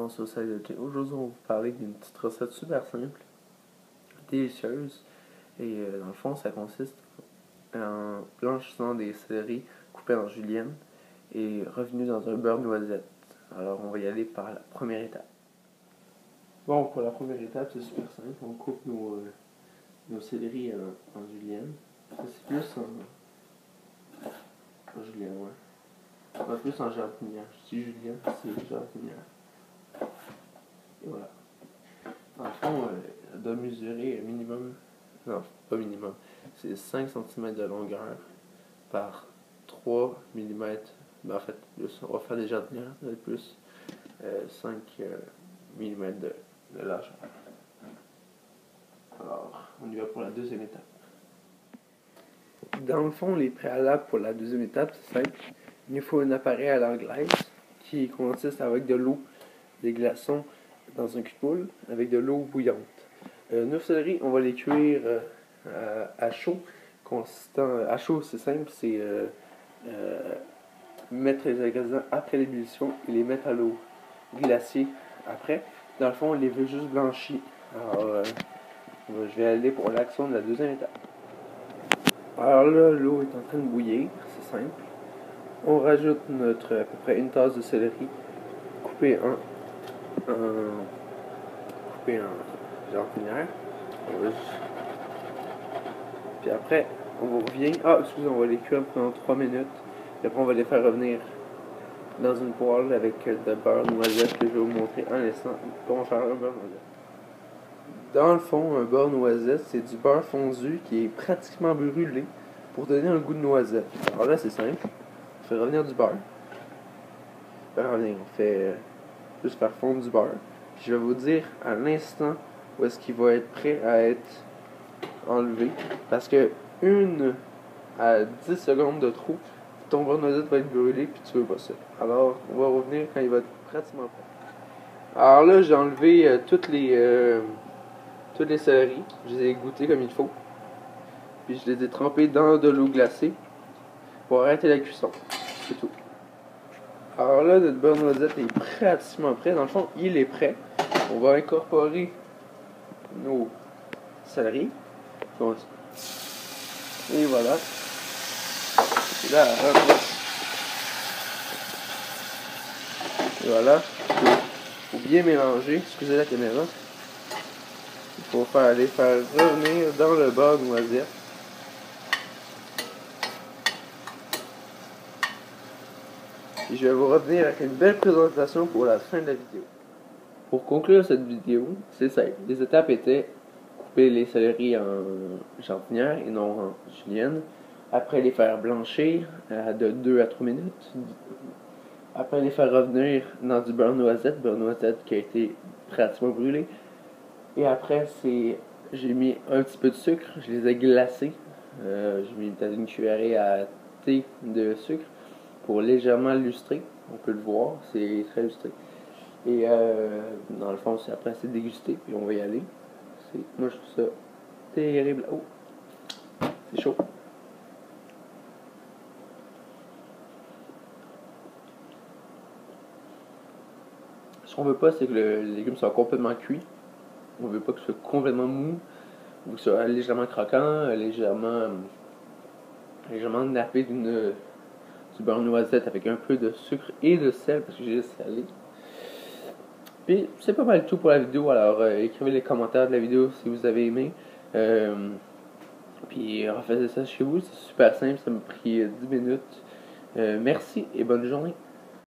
dans Society. Aujourd'hui, on va vous parler d'une petite recette super simple, délicieuse. Et dans le fond, ça consiste en blanchissant des céleris coupés en julienne et revenus dans un beurre noisette. Alors, on va y aller par la première étape. Bon, pour la première étape, c'est super simple. On coupe nos céleris en julienne. Ça, c'est plus en julienne, ouais. Pas plus en jardinière. Je dis julienne, c'est jardinière. Et voilà. Dans le fond, elle doit mesurer minimum, non, pas minimum, c'est 5 cm de longueur par 3 mm. Ben, en fait, plus, on va faire des jardinières, plus 5 mm de largeur. Alors, on y va pour la deuxième étape. Dans le fond, les préalables pour la deuxième étape, c'est simple. Il nous faut un appareil à l'anglaise qui consiste avec de l'eau, des glaçons dans un cul de poule avec de l'eau bouillante. Nos céleris, on va les cuire à chaud. À chaud, c'est simple, c'est mettre les ingrédients après l'ébullition et les mettre à l'eau glacée après. Dans le fond, on les veut juste blanchis. Alors, je vais aller pour l'action de la deuxième étape. Alors là, l'eau est en train de bouillir, c'est simple. On rajoute à peu près une tasse de céleri coupé en jardinière. Puis après, on revient. On va les cuire pendant 3 minutes. Puis après, on va les faire revenir dans une poêle avec de beurre noisette que je vais vous montrer en l'instant. On va faire un beurre noisette. Dans le fond, un beurre noisette, c'est du beurre fondu qui est pratiquement brûlé pour donner un goût de noisette. Alors là, c'est simple. On fait revenir du beurre. On fait juste faire fondre du beurre. Puis je vais vous dire à l'instant où est-ce qu'il va être prêt à être enlevé. Parce que 1 à 10 secondes de trop, ton beurre noisette va être brûlé puis tu veux pas ça. Alors, on va revenir quand il va être pratiquement prêt. Alors là, j'ai enlevé toutes les céleris. Je les ai goûtés comme il faut. Puis je les ai trempés dans de l'eau glacée pour arrêter la cuisson. C'est tout. Alors là, notre beurre noisette est pratiquement prêt. Dans le fond, il est prêt. On va incorporer nos céleris. Et voilà. Et là, et voilà. Il faut bien mélanger. Excusez la caméra. Il faut les faire revenir dans le beurre noisette. Et je vais vous revenir avec une belle présentation pour la fin de la vidéo. Pour conclure cette vidéo, c'est simple. Les étapes étaient couper les céleris en jardinière et non en julienne. Après, les faire blanchir de 2 à 3 minutes. Après, les faire revenir dans du beurre noisette qui a été pratiquement brûlé. Et après, j'ai mis un petit peu de sucre, je les ai glacés. J'ai mis peut-être une cuillerée à thé de sucre pour légèrement lustrer. On peut le voir, c'est très lustré. Et dans le fond, après, c'est dégusté, puis on va y aller. Moi, je trouve ça terrible. Oh, c'est chaud. Ce qu'on veut pas, c'est que le légume soit complètement cuit. On veut pas que ce soit complètement mou. On veut que ce soit légèrement croquant, légèrement nappé du beurre noisette avec un peu de sucre et de sel parce que j'ai salé. Puis c'est pas mal tout pour la vidéo. Alors écrivez les commentaires de la vidéo si vous avez aimé. Puis refaites ça chez vous, c'est super simple, ça m'a pris 10 minutes. Merci et bonne journée.